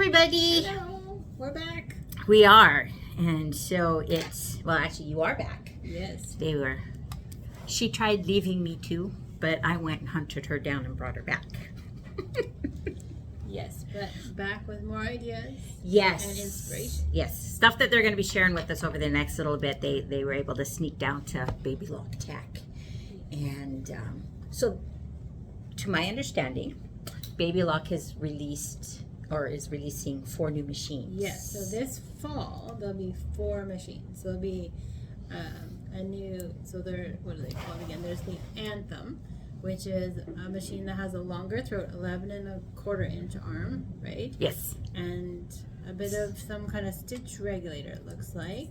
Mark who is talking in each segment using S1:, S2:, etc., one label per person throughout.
S1: everybody.
S2: Hello, we're back.
S1: We are. And so well, actually, you are back.
S2: Yes.
S1: She tried leaving me too, but I went and hunted her down and brought her back.
S2: Yes, but back with more ideas.
S1: Yes.
S2: And inspiration.
S1: Yes. Stuff that they're going to be sharing with us over the next little bit. They were able to sneak down to Baby Lock Tech. And so, to my understanding, Baby Lock has released or is releasing 4 new machines.
S2: Yes, so this fall there'll be 4 machines. There'll be a new, what are they called again? There's the Anthem, which is a machine that has a longer throat, 11.25-inch arm, right?
S1: Yes.
S2: And a bit of some kind of stitch regulator, it looks like.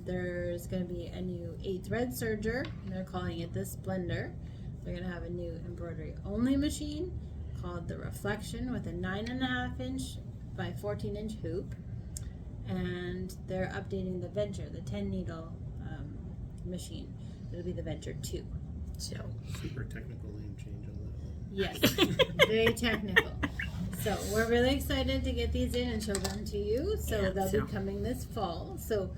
S2: There's going to be a new 8-thread serger, and they're calling it the Splendor. They're going to have a new embroidery-only machine called the Reflection with a 9.5-inch by 14-inch hoop. And they're updating the Venture, the 10-needle machine. It'll be the Venture 2. So
S3: super technical name change on that one.
S2: Yes, very technical. So we're really excited to get these in and show them to you. So they'll be coming this fall. So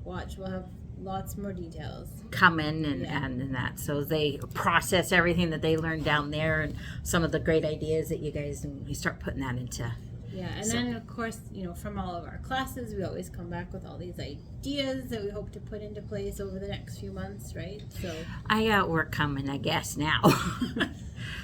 S2: watch, we'll have lots more details
S1: coming and that. So they process everything that they learned down there and some of the great ideas that you guys, and you start putting that into.
S2: Yeah, and then of course, from all of our classes, we always come back with all these ideas that we hope to put into place over the next few months, right? So
S1: I got work coming, I guess, now.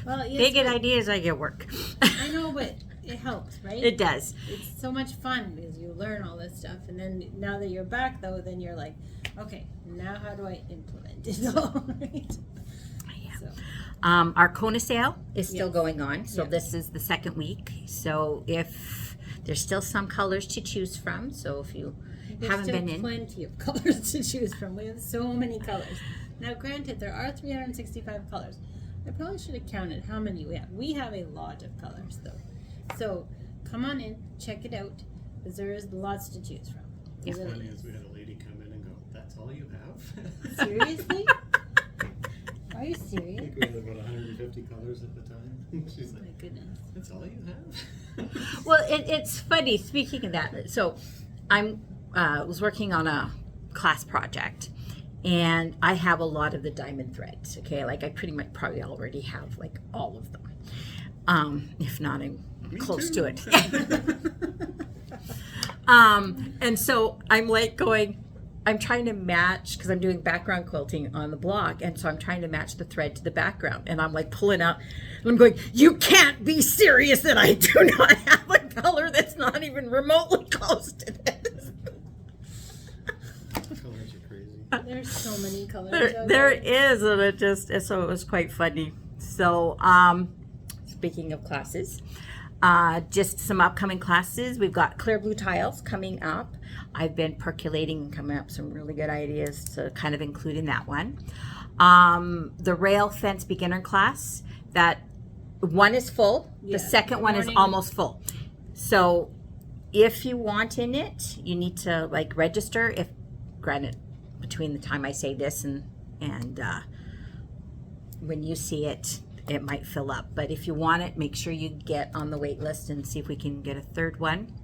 S2: Well, yes,
S1: they get ideas, I get work.
S2: I know, but it helps, right?
S1: It does.
S2: It's so much fun because you learn all this stuff, and then now that you're back, though, then you're like, okay, now how do I implement it all, right?
S1: Yeah.
S2: So.
S1: Our Kona sale is still
S2: Yes.
S1: going on, so
S2: Yes.
S1: this is the second week. So if there's still some colors to choose from, so if you haven't been in,
S2: plenty of colors to choose from. We have so many colors. Now, granted, there are 365 colors. I probably should have counted how many we have. We have a lot of colors, though. So come on in, check it out, because there is lots to choose from.
S3: What's funny is we had a lady come in and go, "That's all you have?"
S2: Seriously? Are you
S3: I
S2: serious?
S3: think we had about 150 colors at the time. She's
S2: Oh my
S3: like,
S2: goodness.
S3: "That's all you have?"
S1: well, it's funny. Speaking of that, so I was working on a class project, and I have a lot of the diamond threads. Okay, like I pretty much probably already have like all of them, if not, I'm close to it. And so I'm like I'm trying to match, because I'm doing background quilting on the blog, and so I'm trying to match the thread to the background, and I'm like pulling out, and I'm going, you can't be serious that I do not have a color that's not even remotely close to this.
S3: Colors are crazy.
S2: There's so many colors.
S1: There is, and it was quite funny. So, speaking of classes, just some upcoming classes. We've got clear blue tiles coming up. I've been percolating and coming up with some really good ideas to kind of include in that one. The rail fence beginner class, that one is full.
S2: Yeah,
S1: the second one is
S2: morning.
S1: almost full. So if you want in it, you need to register. If granted, between the time I say this and when you see it, it might fill up. But if you want it, make sure you get on the wait list and see if we can get a third one.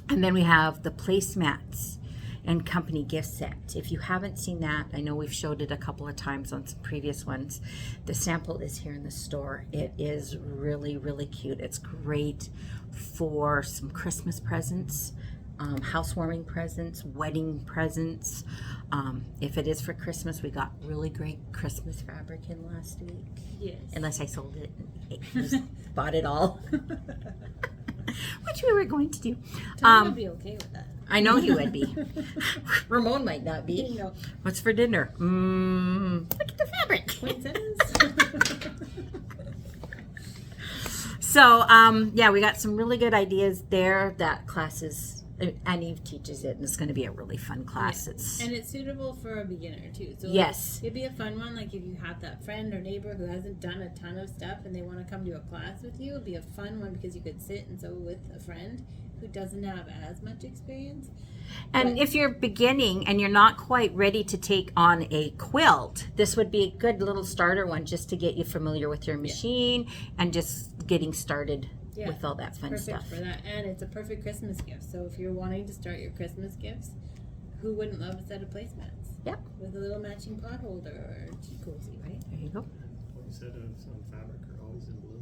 S1: And then we have the Placemats and Company gift set. If you haven't seen that, I know we've showed it a couple of times on some previous ones. The sample is here in the store. It is really, really cute. It's great for some Christmas presents, housewarming presents, wedding presents. If it is for Christmas, we got really great Christmas fabric in last week.
S2: Yes.
S1: Unless I sold it and just bought it all. Which we were going to do.
S2: Tom would be okay with that.
S1: I know he would be. Ramon might not be.
S2: No.
S1: What's for dinner? Look at the fabric. So, yeah, we got some really good ideas there. That class is, and Eve teaches it, and it's going to be a really fun class.
S2: Yeah. And it's suitable for a beginner, too. So
S1: yes.
S2: It'd be a fun one, like if you have that friend or neighbor who hasn't done a ton of stuff and they want to come to a class with you, it'd be a fun one because you could sit and sew with a friend who doesn't have as much experience.
S1: And if you're beginning and you're not quite ready to take on a quilt, this would be a good little starter one just to get you familiar with your machine and just getting started
S2: Yeah,
S1: with all that fun
S2: perfect
S1: stuff.
S2: for that, and it's a perfect Christmas gift. So if you're wanting to start your Christmas gifts, who wouldn't love a set of placemats?
S1: Yep.
S2: With a little matching pot holder or tea cozy, right?
S1: There you go.
S3: Instead of some fabric are always in blue.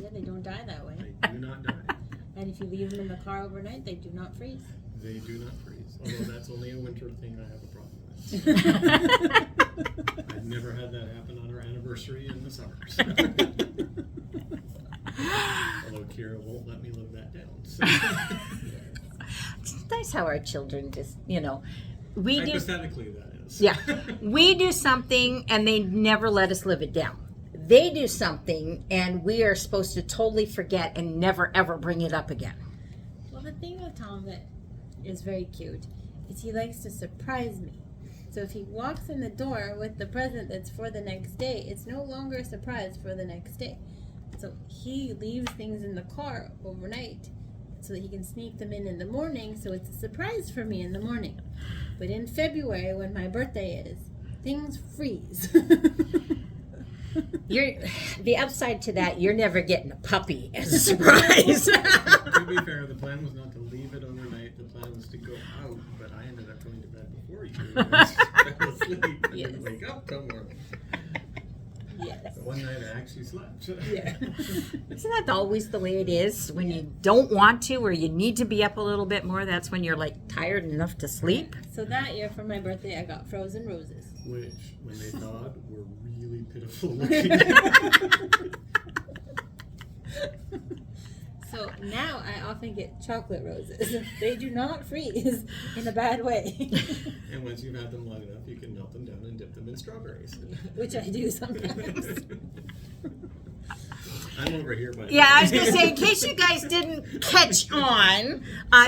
S2: Yeah, they don't die that way.
S3: They do not die.
S2: And if you leave them in the car overnight, they do not freeze.
S3: They do not freeze. Although that's only a winter thing I have a problem with. I've never had that happen on our anniversary in the summer. So. Although Kira won't let me live that down. So.
S1: It's nice how our children just, you know, we do.
S3: Hypothetically, that is.
S1: Yeah, we do something and they never let us live it down. They do something and we are supposed to totally forget and never ever bring it up again.
S2: Well, the thing with Tom that is very cute is he likes to surprise me. So if he walks in the door with the present that's for the next day, it's no longer a surprise for the next day. So he leaves things in the car overnight so that he can sneak them in the morning, so it's a surprise for me in the morning. But in February, when my birthday is, things freeze.
S1: The upside to that, you're never getting a puppy as a surprise.
S3: To be fair, the plan was not to leave it overnight. The plan was to go out, but I ended up going to bed before you. I fell asleep and
S2: Yes.
S3: didn't wake up till morning.
S2: Yes.
S3: So one night I actually slept.
S2: Yeah.
S1: Isn't that always the way it is? When you don't want to or you need to be up a little bit more, that's when you're like tired enough to sleep.
S2: So that year for my birthday, I got frozen roses.
S3: Which, when they thawed, were really pitiful looking.
S2: So now I often get chocolate roses. They do not freeze in a bad way,
S3: And once you've had them long enough, you can melt them down and dip them in strawberries.
S2: which I do sometimes.
S3: I'm over here by
S1: Yeah, I was going to say, in case you guys didn't catch on,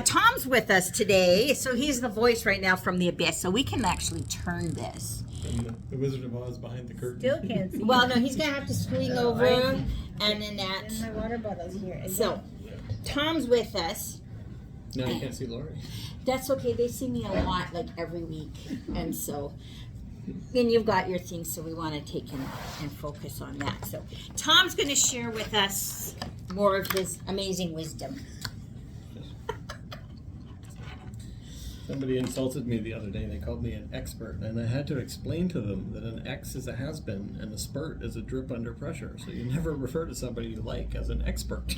S1: Tom's with us today. So he's the voice right now from the abyss. So we can actually turn this.
S3: And the Wizard of Oz behind the curtain.
S2: Still can't see.
S1: Well, no, he's going to have to swing over and then
S2: And
S1: that.
S2: my water bottle's here. Again.
S1: So Tom's with us.
S3: Now you can't see Lori.
S1: That's okay. They see me a lot, like every week. And so, then you've got your things, so we want to take and focus on that. So, Tom's going to share with us more of his amazing wisdom.
S3: Somebody insulted me the other day. They called me an expert, and I had to explain to them that an X is a has-been and a spurt is a drip under pressure. So you never refer to somebody you like as an expert.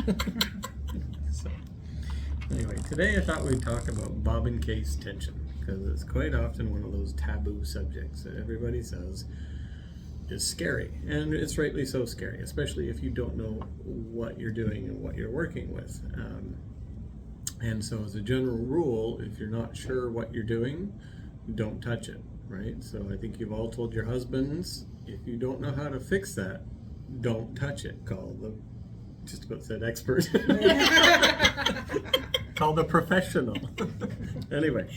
S3: So, anyway, today I thought we'd talk about bobbin case tension, because it's quite often one of those taboo subjects that everybody says is scary, and it's rightly so scary, especially if you don't know what you're doing and what you're working with. And so as a general rule, if you're not sure what you're doing, don't touch it, right? So I think you've all told your husbands, if you don't know how to fix that, don't touch it. Call the, just about said expert. Call the professional. Anyway,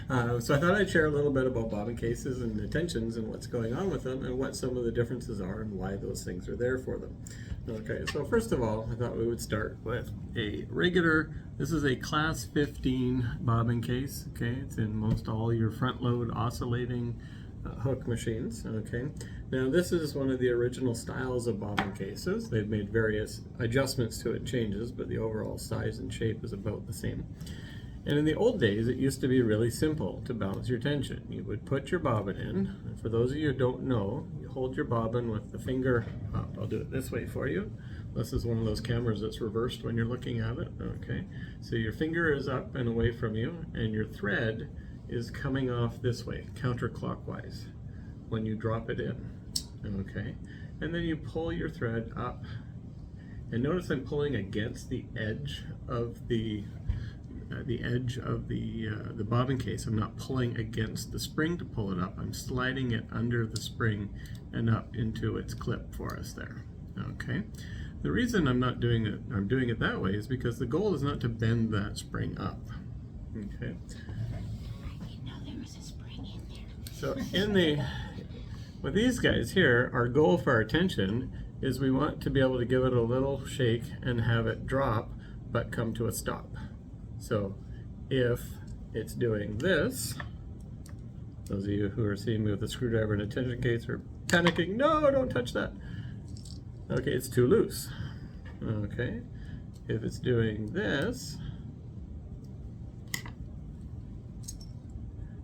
S3: so I thought I'd share a little bit about bobbin cases and the tensions and what's going on with them and what some of the differences are and why those things are there for them. Okay, so first of all, I thought we would start with a regular, this is a class 15 bobbin case, okay? It's in most all your front load oscillating hook machines, okay? Now this is one of the original styles of bobbin cases. They've made various adjustments to it, changes, but the overall size and shape is about the same. And in the old days, it used to be really simple to balance your tension. You would put your bobbin in. And for those of you who don't know, you hold your bobbin with the finger up. I'll do it this way for you. This is one of those cameras that's reversed when you're looking at it. Okay, so your finger is up and away from you, and your thread is coming off this way, counterclockwise, when you drop it in. Okay, and then you pull your thread up. And notice I'm pulling against the edge of the bobbin case. I'm not pulling against the spring to pull it up. I'm sliding it under the spring and up into its clip for us there. Okay. The reason I'm doing it that way is because the goal is not to bend that spring up. Okay.
S1: I didn't know there was a spring in there.
S3: So with these guys here, our goal for our tension is we want to be able to give it a little shake and have it drop, but come to a stop. So if it's doing this, those of you who are seeing me with a screwdriver and a tension case are panicking, no, don't touch that. Okay, it's too loose. Okay, if it's doing this,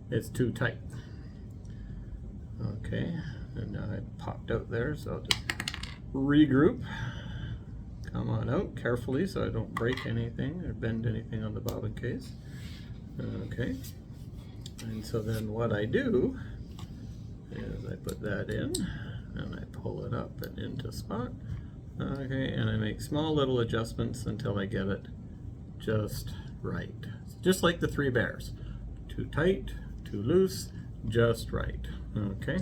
S3: it's too tight. Okay, and now I popped out there, so I'll just regroup. Come on out carefully so I don't break anything or bend anything on the bobbin case. Okay, and so then what I do is I put that in and I pull it up and into spot. Okay, and I make small little adjustments until I get it just right. Just like the three bears. Too tight, too loose, just right. Okay.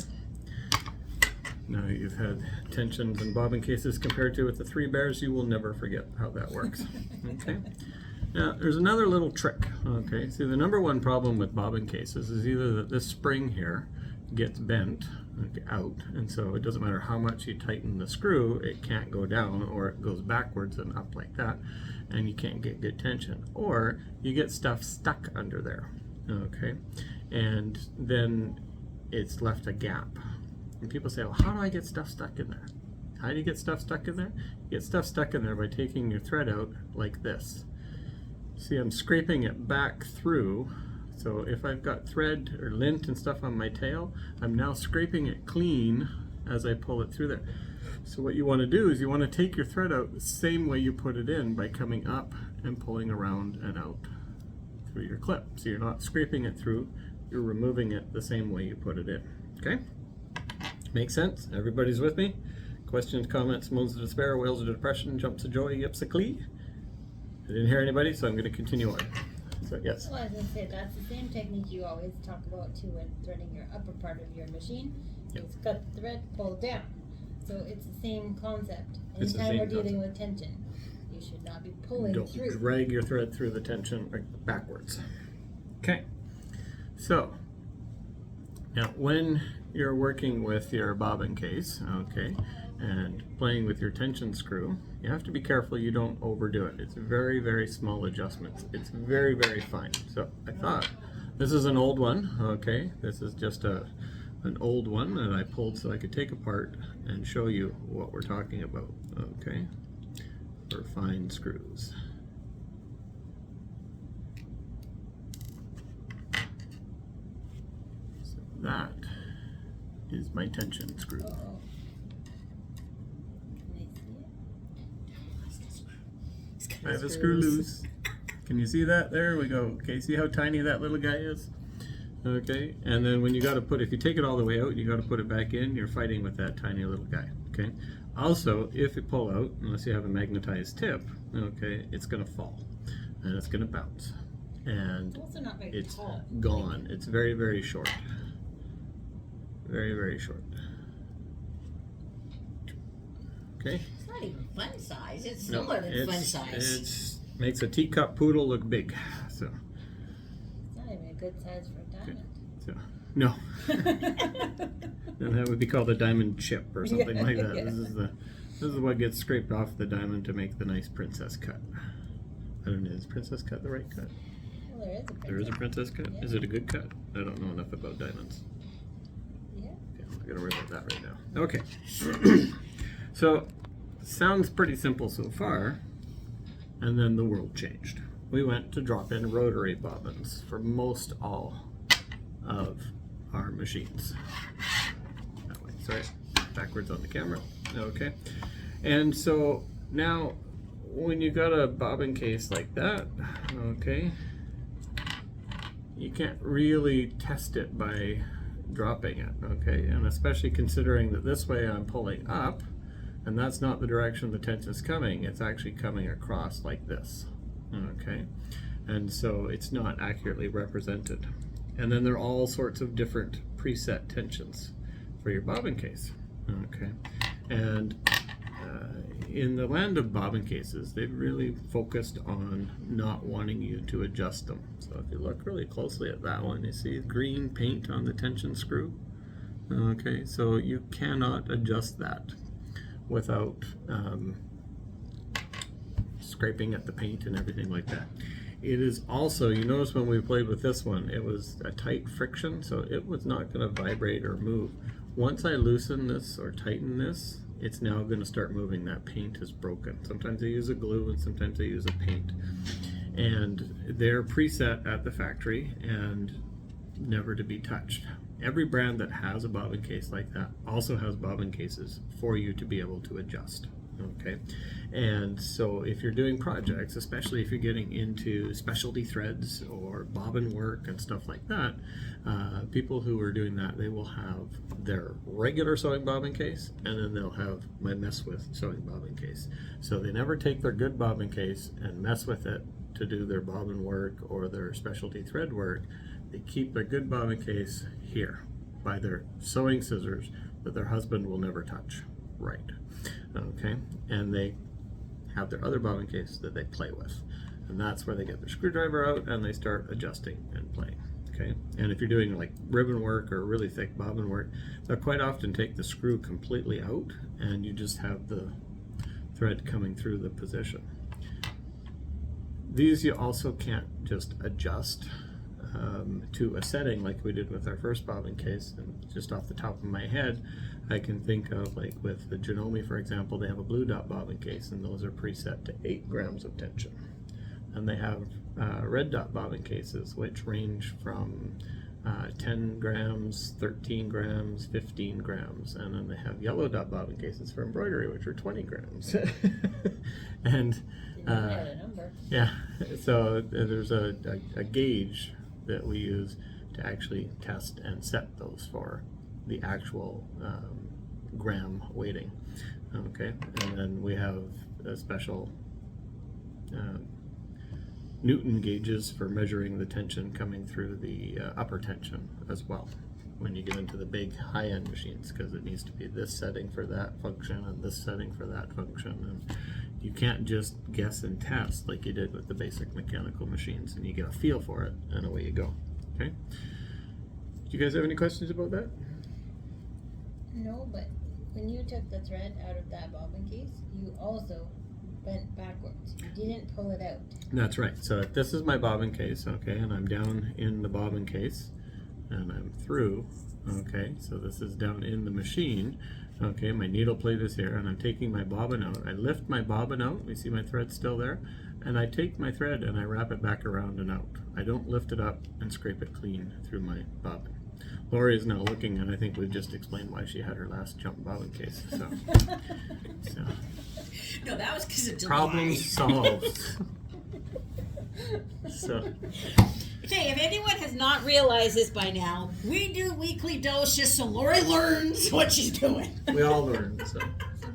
S3: Now you've had tensions and bobbin cases compared to with the three bears, you will never forget how that works. Okay. Now there's another little trick. Okay. See, the number one problem with bobbin cases is either that this spring here gets bent out, and so it doesn't matter how much you tighten the screw, it can't go down, or it goes backwards and up like that, and you can't get good tension, or you get stuff stuck under there. Okay, and then it's left a gap, and people say, well, how do I get stuff stuck in there? How do you get stuff stuck in there? You get stuff stuck in there by taking your thread out like this. See, I'm scraping it back through. So if I've got thread or lint and stuff on my tail, I'm now scraping it clean as I pull it through there. So what you want to do is you want to take your thread out the same way you put it in, by coming up and pulling around and out through your clip. So you're not scraping it through, you're removing it the same way you put it in. Okay? Makes sense? Everybody's with me? Questions, comments, moans of despair, wails of depression, jumps of joy, yips of glee? I didn't hear anybody, so I'm going to continue on. So, yes.
S2: Well, I was going to say, that's the same technique you always talk about too when threading your upper part of your machine.
S3: Yep.
S2: It's cut the thread, pull down. So it's the same concept.
S3: It's the
S2: Anytime
S3: same
S2: we're dealing
S3: concept.
S2: with tension, you should not be pulling
S3: Don't
S2: through.
S3: drag your thread through the tension backwards. Okay. So, now when you're working with your bobbin case, okay, and playing with your tension screw, you have to be careful you don't overdo it. It's very, very small adjustments. It's very, very fine. So I thought, this is an old one, okay? This is just an old one that I pulled so I could take apart and show you what we're talking about, okay? For fine screws. So that is my tension screw.
S2: Uh-oh. Can I see it?
S3: I have a screw loose. Can you see that? There we go. Okay, see how tiny that little guy is? Okay, and then when you got to put, if you take it all the way out, you got to put it back in, you're fighting with that tiny little guy. Okay, also, if you pull out, unless you have a magnetized tip, okay, it's going to fall and it's going to bounce. And
S2: It's also not very
S3: it's
S2: tall.
S3: gone. It's very, very short. Very, very short. Okay.
S1: It's not even fun size. It's
S3: No,
S1: smaller than fun size.
S3: It's makes a teacup poodle look big. So,
S2: It's not even a good size for a diamond.
S3: so no. And that would be called a diamond chip or something like that.
S2: Yeah.
S3: This is what gets scraped off the diamond to make the nice princess cut. I don't know, is princess cut the right cut?
S2: Well, there is a princess.
S3: There is a princess cut?
S2: Yeah.
S3: Is it a good cut? I don't know enough about diamonds.
S2: Yeah.
S3: Okay, I'm not gonna worry about that right now. Okay. So, sounds pretty simple so far, and then the world changed. We went to drop-in rotary bobbins for most all of our machines. That way, sorry, backwards on the camera. Okay, and so now when you got a bobbin case like that, okay, you can't really test it by dropping it, okay, and especially considering that this way I'm pulling up, and that's not the direction the tension is coming, it's actually coming across like this, okay, and so it's not accurately represented. And then there are all sorts of different preset tensions for your bobbin case, okay, and in the land of bobbin cases, they've really focused on not wanting you to adjust them. So if you look really closely at that one, you see green paint on the tension screw, okay, so you cannot adjust that without scraping at the paint and everything like that. It is also, you notice when we played with this one, it was a tight friction, so it was not going to vibrate or move. Once I loosen this or tighten this, it's now going to start moving. That paint is broken. Sometimes they use a glue and sometimes they use a paint. And they're preset at the factory and never to be touched. Every brand that has a bobbin case like that also has bobbin cases for you to be able to adjust. Okay, and so if you're doing projects, especially if you're getting into specialty threads or bobbin work and stuff like that, people who are doing that, they will have their regular sewing bobbin case, and then they'll have my mess with sewing bobbin case. So they never take their good bobbin case and mess with it to do their bobbin work or their specialty thread work. They keep their good bobbin case here by their sewing scissors that their husband will never touch. Right. Okay, and they have their other bobbin case that they play with, and that's where they get their screwdriver out and they start adjusting and playing. Okay, and if you're doing like ribbon work or really thick bobbin work, they'll quite often take the screw completely out and you just have the thread coming through the position. These you also can't just adjust to a setting like we did with our first bobbin case. And just off the top of my head, I can think of, like with the Janome, for example, they have a blue dot bobbin case, and those are preset to 8 grams of tension. And they have red dot bobbin cases, which range from 10 grams, 13 grams, 15 grams. And then they have yellow dot bobbin cases for embroidery, which are 20 grams. And yeah, so there's a gauge that we use to actually test and set those for the actual gram weighting. Okay, and then we have a special Newton gauges for measuring the tension coming through the upper tension as well when you get into the big high-end machines, because it needs to be this setting for that function and this setting for that function, and you can't just guess and test like you did with the basic mechanical machines, and you get a feel for it and away you go. Okay, do you guys have any questions about that?
S2: No, but when you took the thread out of that bobbin case, you also bent backwards. You didn't pull it out.
S3: That's right. So this is my bobbin case, okay, and I'm down in the bobbin case and I'm through, okay, so this is down in the machine, okay, my needle plate is here and I'm taking my bobbin out. I lift my bobbin out, you see my thread still there, and I take my thread and I wrap it back around and out. I don't lift it up and scrape it clean through my bobbin. Lori is now looking, and I think we've just explained why she had her last jump bobbin case. So
S1: No, that was because of July.
S3: problem solved. So
S1: Okay, if anyone has not realized this by now, we do weekly doses so Lori learns what she's doing.
S3: we all learned. So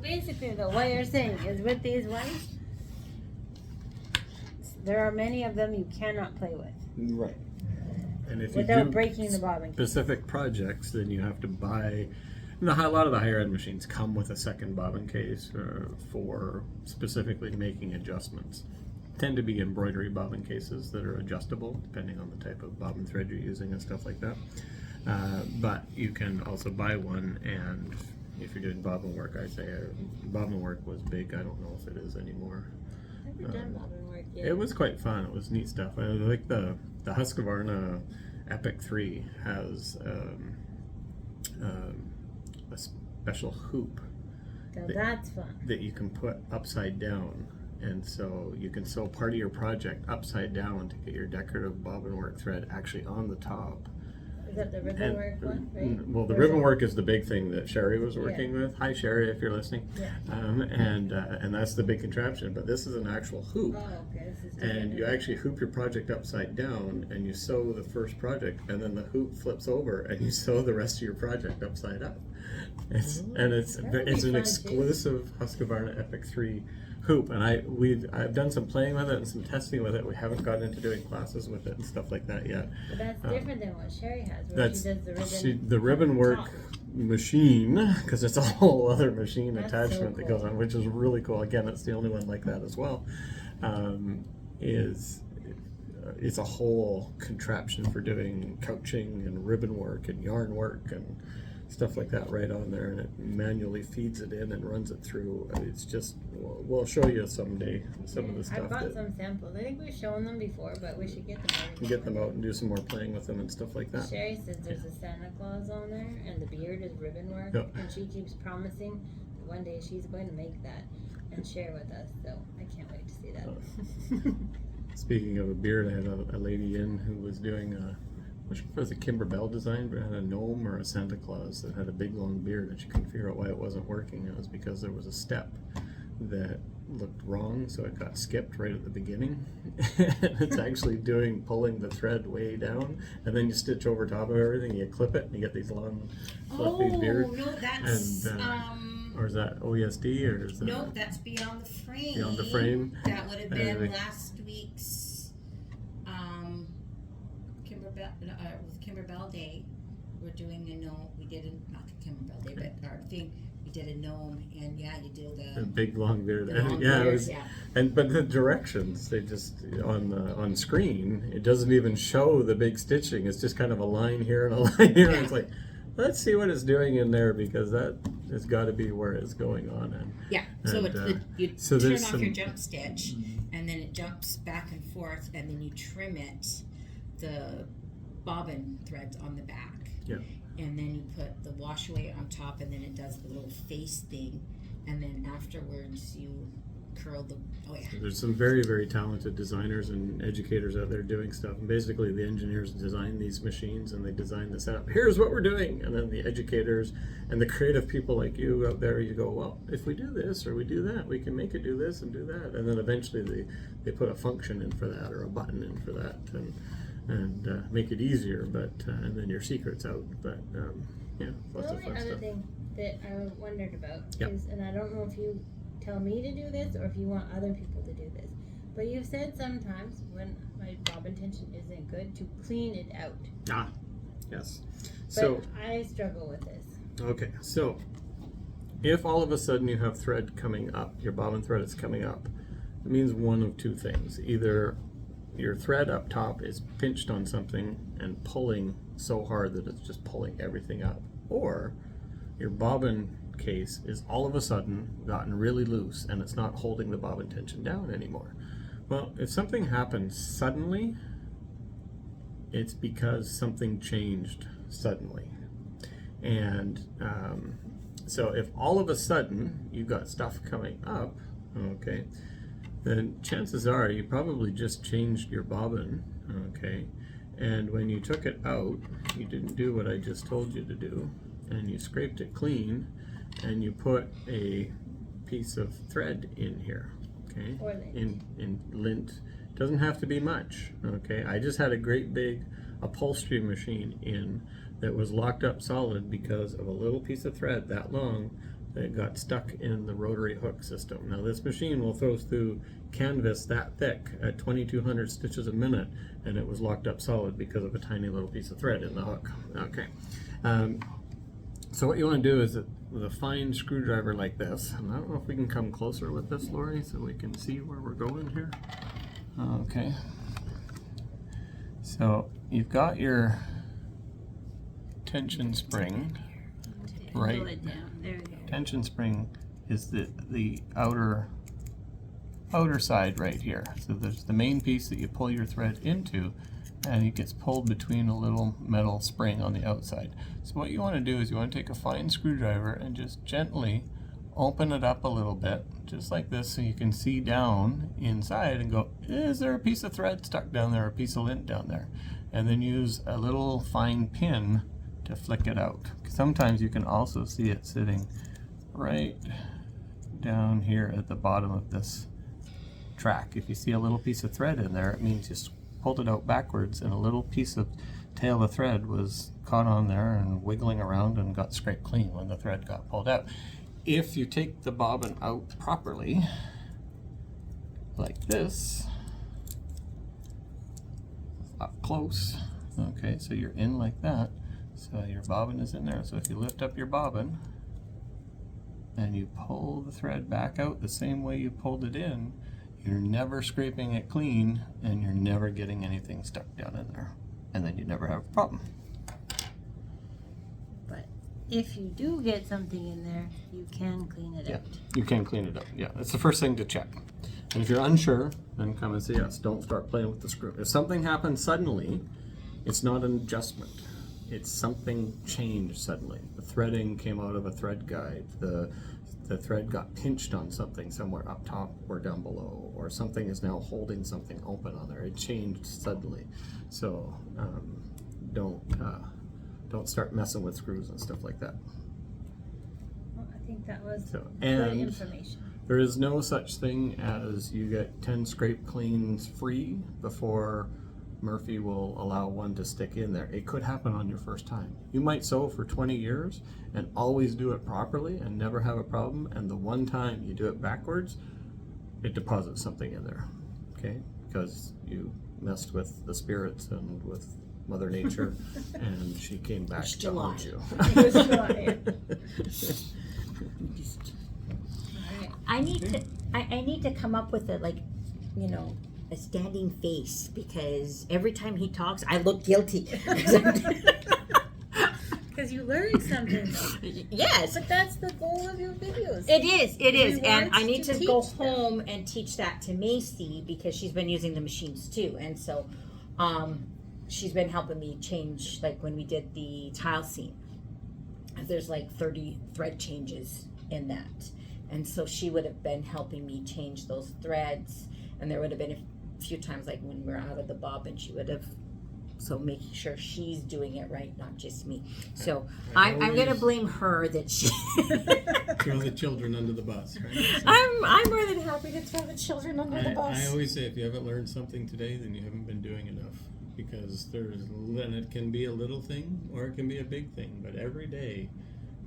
S2: Basically, though, what you're saying is with these ones, there are many of them you cannot play with.
S3: right. And if
S2: without
S3: you do
S2: breaking the bobbin case.
S3: specific projects, then you have to buy. A lot of the higher end machines come with a second bobbin case for specifically making adjustments. Tend to be embroidery bobbin cases that are adjustable depending on the type of bobbin thread you're using and stuff like that. But you can also buy one, and if you're doing bobbin work, I say bobbin work was big. I don't know if it is anymore.
S2: Never done bobbin work yet.
S3: It was quite fun. It was neat stuff. I like the Husqvarna Epic 3 has a special hoop
S2: So that's fun.
S3: that you can put upside down, and so you can sew part of your project upside down to get your decorative bobbin work thread actually on the top.
S2: Is that the ribbon work one, right?
S3: Well, the ribbon work is the big thing that Sherry was working with. Hi, Sherry, if you're listening.
S2: Yeah.
S3: And that's the big contraption. But this is an actual hoop.
S2: Oh, okay. This is different.
S3: And you actually hoop your project upside down, and you sew the first project, and then the hoop flips over, and you sew the rest of your project upside up. It's an exclusive Husqvarna Epic 3 hoop, and I've done some playing with it and some testing with it. We haven't gotten into doing classes with it and stuff like that yet.
S2: But that's different than what Sherry has, where she does the ribbon.
S3: The ribbon work machine, because it's a whole other machine
S2: That's
S3: attachment
S2: so
S3: that goes
S2: cool.
S3: on, which is really cool. Again, it's the only one like that as well. It's a whole contraption for doing couching and ribbon work and yarn work and stuff like that right on there, and it manually feeds it in and runs it through. It's just, we'll show you someday some of the stuff
S2: I've got
S3: that
S2: some samples. I think we've shown them before, but we should get them out.
S3: you get them out and do some more playing with them and stuff like that.
S2: Sherry says there's a Santa Claus on there, and the beard is ribbon work,
S3: Yep.
S2: and she keeps promising one day she's going to make that and share with us. So I can't wait to see that.
S3: Speaking of a beard, I had a lady in who was doing which was a Kimberbell design, but it had a gnome or a Santa Claus that had a big long beard, and she couldn't figure out why it wasn't working. It was because there was a step that looked wrong, so it got skipped right at the beginning. It's actually pulling the thread way down, and then you stitch over top of everything, you clip it, and you get these long fluffy beard.
S1: No, that's
S3: Or is that OESD, or is that?
S1: No, that's Beyond the Frame.
S3: Beyond the Frame.
S1: That would have been last week's Kimberbell Day. We're doing a gnome. We did not the Kimberbell Day, but our thing. We did a gnome, and yeah, you do the
S3: big long beard.
S1: Long
S3: Yeah,
S1: beard,
S3: it was, but the directions, they just on screen, it doesn't even show the big stitching. It's just kind of a line here and a line here. And it's like, let's see what it's doing in there, because that has got to be where it's going on. And
S1: you
S3: so
S1: turn
S3: there's
S1: off
S3: some,
S1: your jump stitch, and then it jumps back and forth, and then you trim it, the bobbin threads on the back.
S3: Yeah.
S1: And then you put the wash away on top, and then it does the little face thing, and then afterwards you curl the. Oh yeah.
S3: There's some very, very talented designers and educators out there doing stuff. And basically, the engineers design these machines, and they design the setup. Here's what we're doing, and then the educators and the creative people like you out there, you go, well, if we do this or we do that, we can make it do this and do that, and then eventually they put a function in for that or a button in for that, and make it easier, but and then your secret's out. But yeah, lots of
S2: The
S3: fun
S2: only other
S3: stuff.
S2: thing that I wondered about
S3: Yep.
S2: is, and I don't know if you tell me to do this or if you want other people to do this, but you've said sometimes when my bobbin tension isn't good to clean it out.
S3: Ah, yes.
S2: But
S3: So
S2: I struggle with this.
S3: okay, so if all of a sudden you have thread coming up, your bobbin thread is coming up, it means one of two things. Either your thread up top is pinched on something and pulling so hard that it's just pulling everything up, or your bobbin case is all of a sudden gotten really loose and it's not holding the bobbin tension down anymore. Well, if something happens suddenly, it's because something changed suddenly. And so if all of a sudden you've got stuff coming up, okay, then chances are you probably just changed your bobbin, okay, and when you took it out, you didn't do what I just told you to do, and you scraped it clean, and you put a piece of thread in here, okay,
S2: Or lint.
S3: in lint. Doesn't have to be much, okay. I just had a great big upholstery machine in that was locked up solid because of a little piece of thread that long that got stuck in the rotary hook system. Now this machine will throw through canvas that thick at 2200 stitches a minute, and it was locked up solid because of a tiny little piece of thread in the hook. Okay, so what you want to do is with a fine screwdriver like this, and I don't know if we can come closer with this, Lori, so we can see where we're going here. Okay, so you've got your tension spring right.
S2: Pull it down. There we go.
S3: Tension spring is the outer side right here. So there's the main piece that you pull your thread into, and it gets pulled between a little metal spring on the outside. So what you want to do is you want to take a fine screwdriver and just gently open it up a little bit, just like this, so you can see down inside and go, is there a piece of thread stuck down there, or a piece of lint down there? And then use a little fine pin to flick it out. Sometimes you can also see it sitting right down here at the bottom of this track. If you see a little piece of thread in there, it means you pulled it out backwards and a little piece of tail of thread was caught on there and wiggling around and got scraped clean when the thread got pulled out. If you take the bobbin out properly, like this, up close, okay, so you're in like that, so your bobbin is in there. So if you lift up your bobbin and you pull the thread back out the same way you pulled it in, you're never scraping it clean, and you're never getting anything stuck down in there, and then you never have a problem.
S2: But if you do get something in there, you can clean it out.
S3: You can clean it up. Yeah, that's the first thing to check. And if you're unsure, then come and see us. Don't start playing with the screw. If something happens suddenly, it's not an adjustment. It's something changed suddenly. The threading came out of a thread guide. The the thread got pinched on something somewhere up top or down below, or something is now holding something open on there. It changed suddenly. So don't start messing with screws and stuff like that.
S2: Well, I think that was
S3: So,
S2: good
S3: and
S2: information.
S3: there is no such thing as you get 10 scrape cleans free before Murphy will allow one to stick in there. It could happen on your first time. You might sew for 20 years and always do it properly and never have a problem, and the one time you do it backwards, it deposits something in there, okay? Because you messed with the spirits and with Mother Nature, and she came back
S1: It's
S3: to
S1: July.
S3: haunt you.
S2: It was July. Alright.
S1: I need to come up with a standing face, because every time he talks, I look guilty.
S2: Because you learned something.
S1: Yes,
S2: But that's the goal of your videos.
S1: it is.
S2: You
S1: And
S2: want
S1: I need
S2: to
S1: to go
S2: teach them.
S1: home and teach that to Macy, because she's been using the machines too. And so she's been helping me change, like when we did the tile seam. There's like 30 thread changes in that. And so she would have been helping me change those threads. And there would have been a few times, like when we're out of the bobbin, she would have, so making sure she's doing it right, not just me. So I'm going to blame her that she.
S3: Throw the children under the bus, right? So
S1: I'm more than happy to throw the children under the
S3: I
S1: bus.
S3: always say, if you haven't learned something today, then you haven't been doing enough. Because and it can be a little thing or it can be a big thing, but every day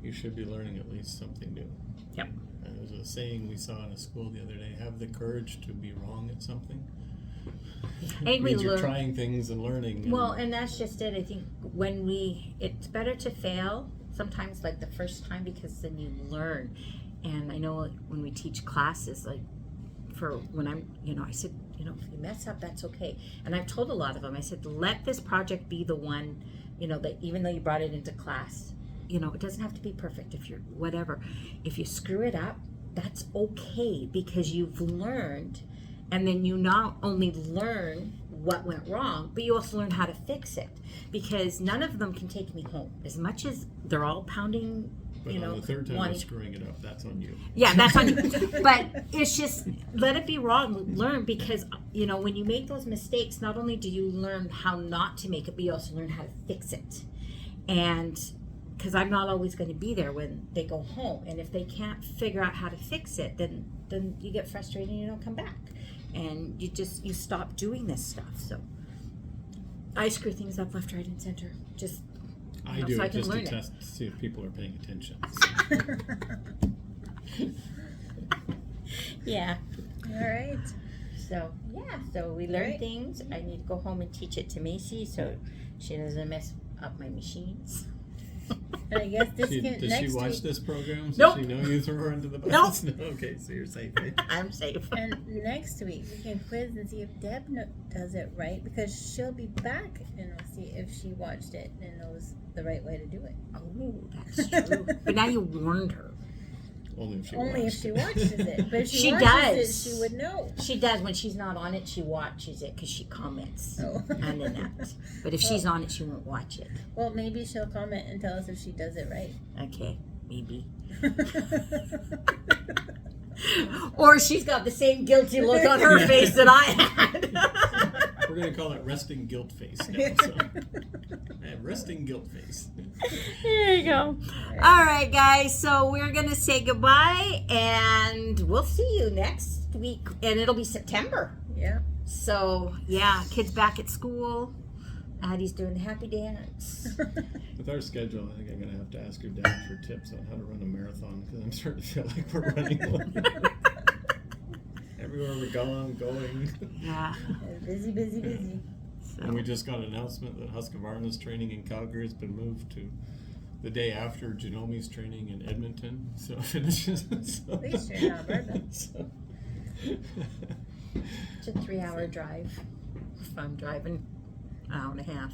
S3: you should be learning at least something new.
S1: Yep.
S3: And there's a saying we saw in a school the other day: have the courage to be wrong at something.
S1: And
S3: It
S1: we
S3: means you're
S1: learn.
S3: trying things and learning.
S1: Well, and that's just it. I think it's better to fail sometimes, like the first time, because then you learn. And I know when we teach classes, like for when I said, if you mess up, that's okay. And I've told a lot of them, I said, let this project be the one, that even though you brought it into class, it doesn't have to be perfect. If you're whatever, if you screw it up, that's okay, because you've learned. And then you not only learn what went wrong, but you also learn how to fix it. Because none of them can take me home. As much as they're all pounding,
S3: but on the third time you're screwing it up, that's on you.
S1: Yeah, that's on you. But it's just, let it be wrong, learn, because, when you make those mistakes, not only do you learn how not to make it, but you also learn how to fix it. And because I'm not always going to be there when they go home. And if they can't figure out how to fix it, then you get frustrated and you don't come back. And you stop doing this stuff. So I screw things up left, right, and center. Just
S3: I do
S1: so I
S3: it
S1: can
S3: just to
S1: learn it.
S3: test to see if people are paying attention.
S1: Yeah.
S2: Alright.
S1: So so we learn
S2: Right.
S1: things. I need to go home and teach it to Macy so she doesn't mess up my machines.
S2: And I guess
S3: Does she
S2: next
S3: watch
S2: week,
S3: this program?
S1: Nope.
S3: Does she know you throw her under the bus?
S1: Nope.
S3: No? Okay, so you're safe, eh?
S1: I'm safe.
S2: and next week we can quiz and see if Deb does it right, because she'll be back and we'll see if she watched it and knows the right way to do it.
S1: Oh, that's true. But now you warned her.
S3: Only if she
S2: Only if
S3: watched
S2: she
S3: it.
S2: watches it. But if
S1: She
S2: she watches
S1: does.
S2: it, she would know.
S1: She does. When she's not on it, she watches it because she comments
S2: Oh.
S1: on the net. But if she's on it, she won't watch it.
S2: Well, maybe she'll comment and tell us if she does it right.
S1: Okay, maybe. Or she's got the same guilty look on her face that I had.
S3: We're going to call it resting guilt face now. So. I have resting guilt face.
S1: There you go. All right, guys. So we're going to say goodbye, and we'll see you next week. And it'll be September.
S2: Yeah.
S1: So, yeah, kids back at school. Addie's doing the happy dance.
S3: With our schedule, I think I'm going to have to ask your dad for tips on how to run a marathon, because I'm starting to feel like we're running one. Everywhere we're going.
S1: Yeah.
S2: Busy, busy, busy.
S3: And we just got an announcement that Husqvarna's training in Calgary has been moved to the day after Genomi's training in Edmonton. So it finishes.
S2: At least you're in Alberta.
S3: So.
S1: It's a 3-hour drive. If I'm driving an hour and a half.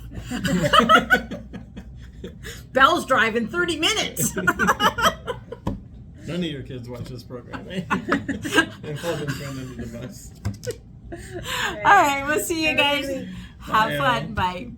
S1: Belle's driving 30 minutes.
S3: None of your kids watch this program, eh? They've all been thrown under the bus.
S1: All right, we'll see you
S2: Have a good
S1: guys.
S2: week.
S1: Have
S3: Bye,
S1: fun.
S3: all.
S1: Bye.